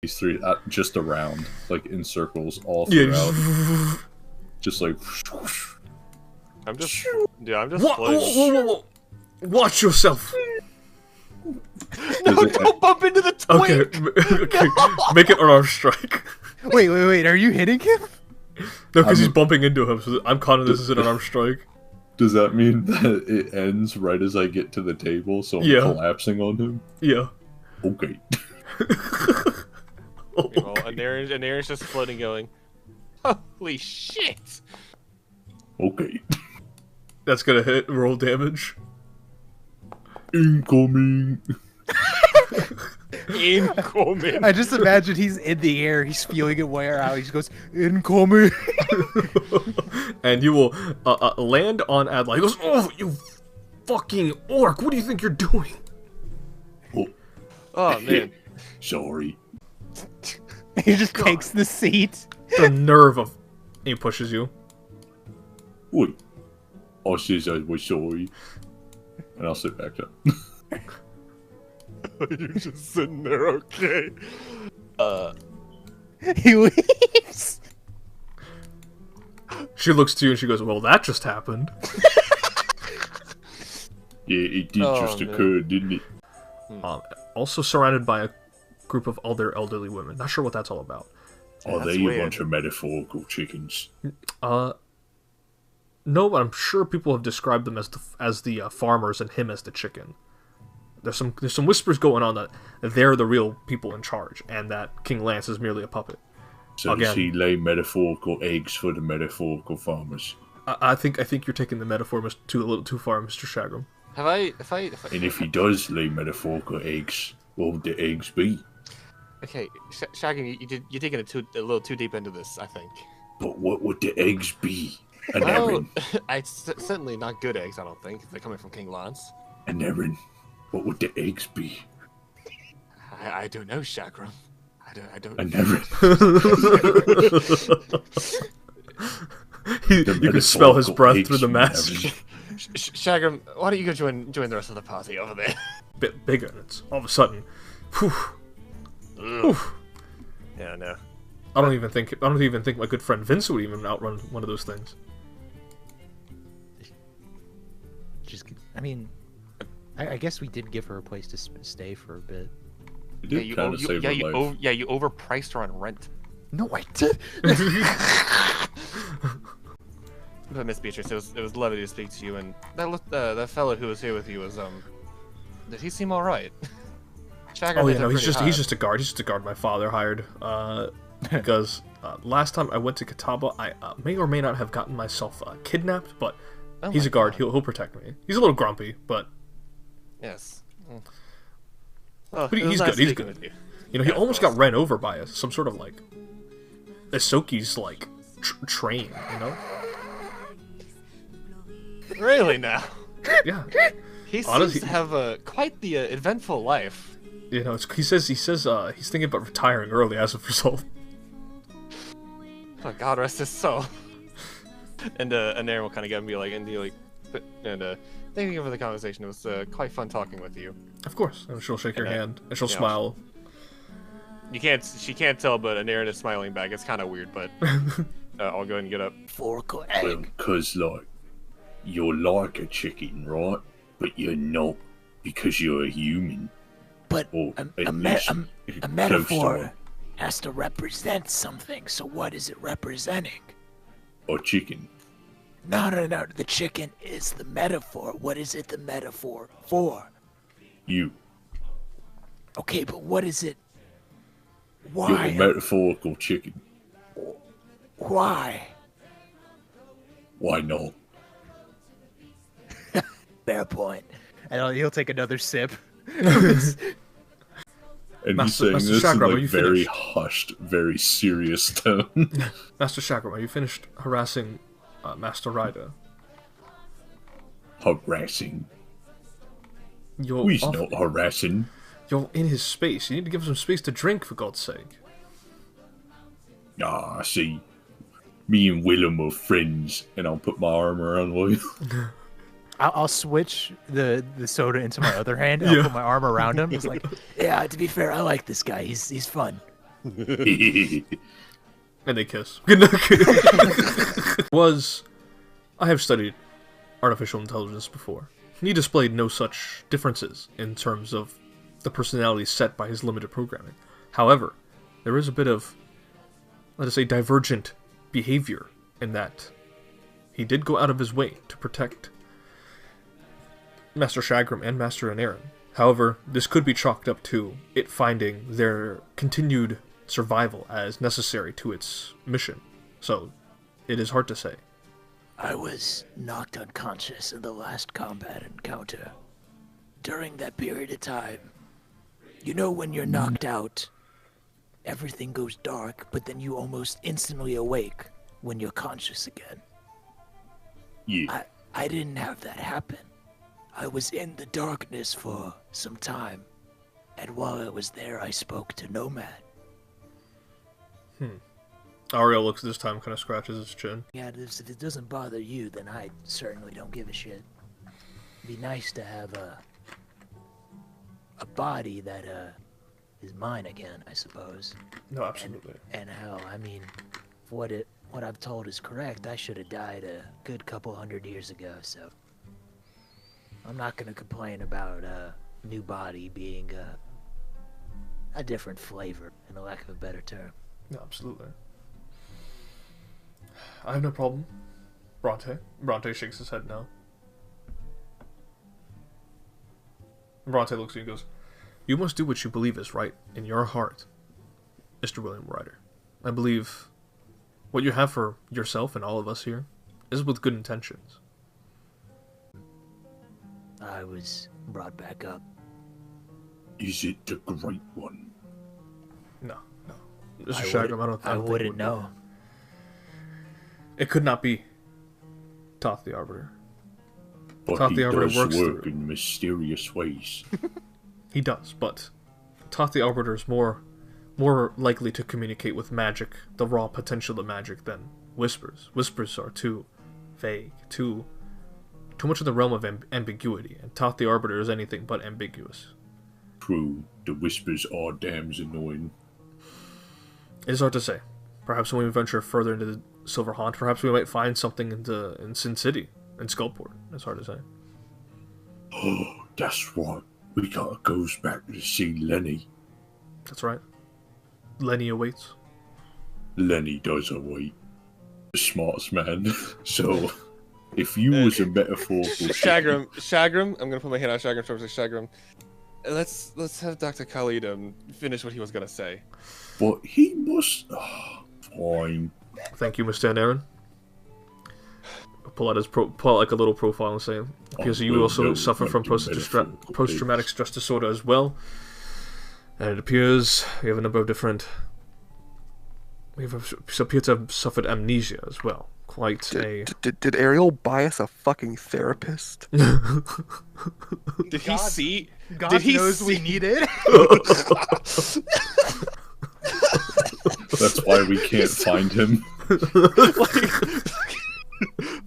These three just around, like in circles all throughout. Yeah. Just like. I'm just floating. Whoa. Watch yourself. No, don't bump into the twink! Okay, make it an arm strike. Wait, are you hitting him? No, because he's bumping into him, so I'm counting this as an unarmed strike. Does that mean that it ends right as I get to the table, so I'm collapsing on him? Yeah. Okay. Well, and Aaron's just floating going, holy shit! Okay. That's gonna hit, roll damage. Incoming! Incoming! I just imagine he's in the air, he's feeling it wear out, he just goes, incoming! And you will land on Adlai. He goes, oh, you fucking orc, what do you think you're doing? Oh, man. Sorry. He just takes the seat. The nerve of... He pushes you. Wait. I says I was sorry. And I'll sit back up. You're just sitting there, okay? He leaves. She looks to you and she goes, well, that just happened. Yeah, it did just occur, didn't it? Also surrounded by a group of other elderly women. Not sure what that's all about. Are they a bunch of metaphorical chickens? No, but I'm sure people have described them as the farmers and him as the chicken. There's some whispers going on that they're the real people in charge, and that King Lance is merely a puppet. So does he lay metaphorical eggs for the metaphorical farmers? I think you're taking the metaphor a little too far, Mr. Shagram. And if he does lay metaphorical eggs, what would the eggs be? Okay, Shagging, you're taking it a little too deep into this, I think. But what would the eggs be? An Well, Erin. certainly not good eggs, I don't think. They're coming from King Lance. An Erin. What would the eggs be? I don't know, Shagram. I don't. An Erin. You can smell his breath through the mask. Shagram, why don't you go join the rest of the party over there? Bit bigger, and it's all of a sudden. Whew. Yeah, no. I don't even think my good friend Vince would even outrun one of those things. I guess we did give her a place to stay for a bit. You overpriced her on rent. No, I did. But Miss Beatrice, it was lovely to speak to you, and that fellow who was here with you was did he seem all right? Oh yeah, no, he's just a guard. He's just a guard my father hired. Because last time I went to Catawba, I may or may not have gotten myself kidnapped, but he's a guard. He'll protect me. He's a little grumpy, but yes. But he's good. He's good. You know, he almost got ran over by some sort of like Isoki's like train. You know. Really now? Yeah. He seems to have quite the eventful life. You know, he says he's thinking about retiring early as a result. Oh, God rest his soul. And Aaron will kind of get me like, thank you for the conversation. It was quite fun talking with you. Of course, and she'll shake your hand and she'll smile. She can't tell, but Aaron is smiling back. It's kind of weird, but I'll go ahead and get up. Forkle egg. Well, 'cause like you're like a chicken, right? But you're not because you're a human. But a metaphor has to represent something, so what is it representing? A chicken. No. The chicken is the metaphor. What is it the metaphor for? You. Okay, but what is it? Why? You're a metaphorical chicken. Why? Why not? Fair point. And he'll take another sip. And he's saying this in like very hushed, very serious tone. Master Chakram, are you finished harassing Master Ryder? Harassing? You're He's not harassing. You're in his space. You need to give him some space to drink, for God's sake. Ah, see. Me and Willem are friends, and I'll put my arm around Will. I'll switch the soda into my other hand. I'll put my arm around him. It's like, yeah. To be fair, I like this guy. He's fun. And they kiss. I have studied artificial intelligence before. He displayed no such differences in terms of the personality set by his limited programming. However, there is a bit of, let us say, divergent behavior in that he did go out of his way to protect Master Shagrim and Master Anarin. However, this could be chalked up to it finding their continued survival as necessary to its mission. So, it is hard to say. I was knocked unconscious in the last combat encounter. During that period of time, you know when you're knocked out, everything goes dark, but then you almost instantly awake when you're conscious again. Yeah. I didn't have that happen. I was in the darkness for some time, and while I was there, I spoke to Nomad. Ariel looks this time, kind of scratches his chin. Yeah, if it doesn't bother you, then I certainly don't give a shit. It'd be nice to have a body that is mine again, I suppose. No, absolutely. And hell, I mean, what I'm told is correct, I should have died a good couple 100 years ago, so I'm not gonna complain about a new body being a different flavor, in the lack of a better term. No, absolutely. I have no problem. Bronte. Bronte shakes his head no. Bronte looks at you and goes, "You must do what you believe is right in your heart, Mr. William Ryder. I believe what you have for yourself and all of us here is with good intentions." I was brought back up. Is it the Great One? No. Mr. Shagrim, I don't wouldn't know. It could not be Toth the Arbiter. But Toth he the Arbiter does works work through. in mysterious ways. He does, but Toth the Arbiter is more likely to communicate with magic, the raw potential of magic, than Whispers. Whispers are too vague, too much in the realm of ambiguity, and Toth the Arbiter is anything but ambiguous. True, the whispers are damn annoying. It is hard to say. Perhaps when we venture further into the Silver Haunt, perhaps we might find something in Sin City, in Skullport. It's hard to say. Oh, that's right. We gotta go back to see Lenny. That's right. Lenny awaits. Lenny does await. The smartest man. So, if you was a metaphorical... Shagrim, I'm gonna put my hand on Shagrim's shoulder. Shagrim, let's have Dr. Khalid finish what he was gonna say. But he must... Oh, fine. Thank you, Mr. Anarin. Pull out like a little profile and say, because you also suffer from post-traumatic stress disorder as well. And it appears we have a number of different... We appear to have suffered amnesia as well. Did Ariel buy us a fucking therapist? Did he see? God knows we need it. That's why we can't find him.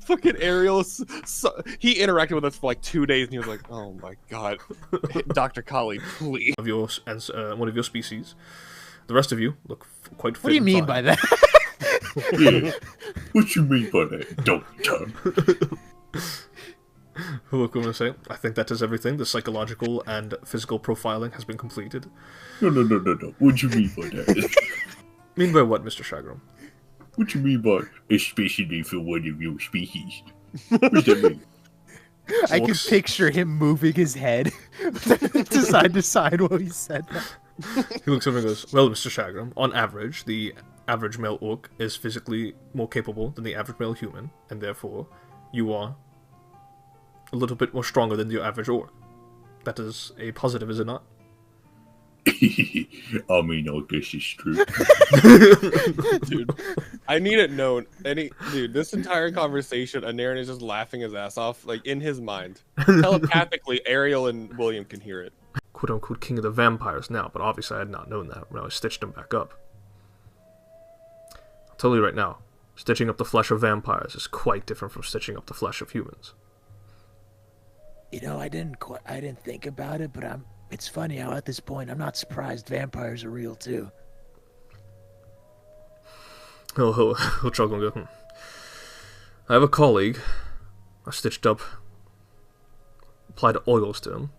Fucking Ariel, he interacted with us for like 2 days, and he was like, "Oh my god, Dr. Kali, please." One of your species. The rest of you look quite fit. What do you mean by that? Yeah. What you mean by that, Doctor? Look, I'm going to say, I think that is everything. The psychological and physical profiling has been completed. No. What you mean by that? Mean by what, Mr. Shagrim? What you mean by especially for one of your species? What does that mean? I can picture him moving his head to side while he said that. He looks over and goes, "Well, Mr. Shagrim, on average, the average male orc is physically more capable than the average male human, and therefore, you are a little bit more stronger than the average orc. That is a positive, is it not?" I mean, I guess it's true. Dude, I need it known. Dude, this entire conversation, Anarin is just laughing his ass off, like in his mind. Telepathically, Ariel and William can hear it. "Quote-unquote king of the vampires now, but obviously I had not known that when I stitched him back up. I'll tell you right now, stitching up the flesh of vampires is quite different from stitching up the flesh of humans." You know, I didn't think about it, but it's funny how at this point I'm not surprised vampires are real too. He'll chuckle and go, I have a colleague. I stitched up, applied oils to him.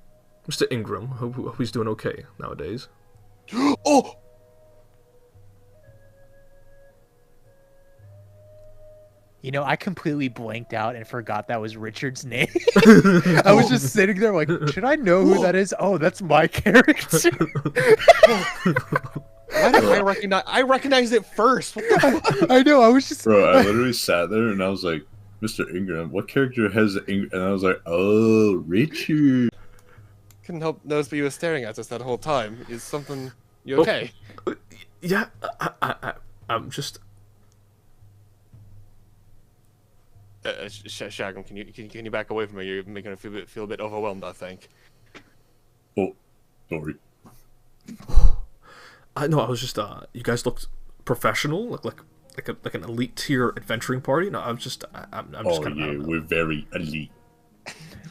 Mr. Ingram, hope he's doing okay nowadays. Oh! You know, I completely blanked out and forgot that was Richard's name. I was just sitting there like, should I know who that is? Oh, that's my character. Why did I recognized it first? What the fuck? I know, I was just... Bro, I literally sat there and I was like, Mr. Ingram, what character has Ingram? And I was like, oh, Richard. Couldn't help notice what you were staring at us that whole time. Is something... You okay? Yeah, I'm just... Shagum, can you back away from me? You're making me feel a bit overwhelmed, I think. Oh, sorry. I know. I was just. You guys looked professional, like an elite tier adventuring party. No, I'm just. I'm just kind of. Oh yeah, we're very elite.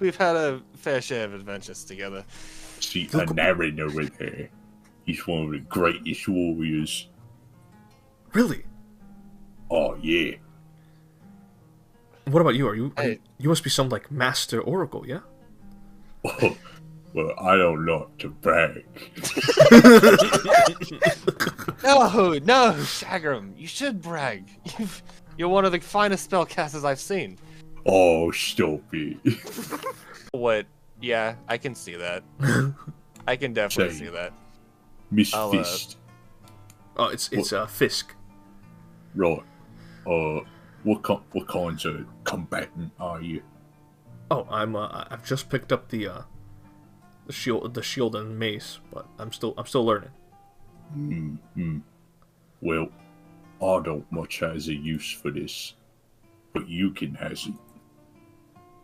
We've had a fair share of adventures together. See, Anarin over there. He's one of the greatest warriors. Really? Oh yeah. What about you? Are you you must be some like master oracle, yeah? Oh, well, I don't like to brag. No, Shagrum, you should brag. You're one of the finest spellcasters I've seen. Oh, stop it. What? Yeah, I can see that. I can definitely see that. Miss Fist. Oh, it's Fisk. Right. What kinds of combatant are you? Oh, I've just picked up the shield and mace, but I'm still learning. Well, I don't much has a use for this, but you can has it.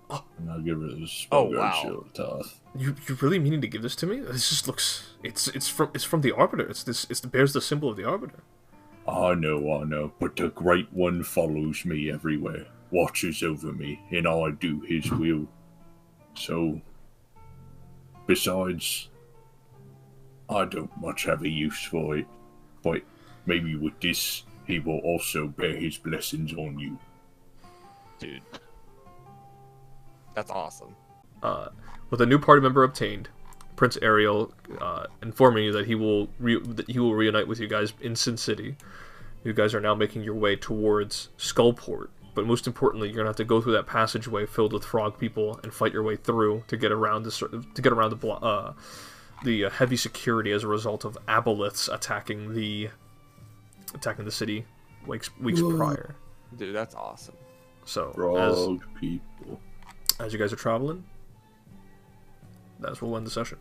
Oh. And I'll give it a spell wow. tough. You really meaning to give this to me? This just looks it's from the Arbiter. It bears the symbol of the Arbiter. I know, but the Great One follows me everywhere, watches over me, and I do his will. So, besides, I don't much have a use for it, but maybe with this, he will also bear his blessings on you. Dude. That's awesome. With a new party member obtained, Prince Ariel informing you that he will reunite with you guys in Sin City. You guys are now making your way towards Skullport, but most importantly, you're gonna have to go through that passageway filled with frog people and fight your way through to get around the heavy security as a result of aboleths attacking the city weeks prior. Dude, that's awesome. So Frog people. as you guys are traveling, that's where we'll end the session.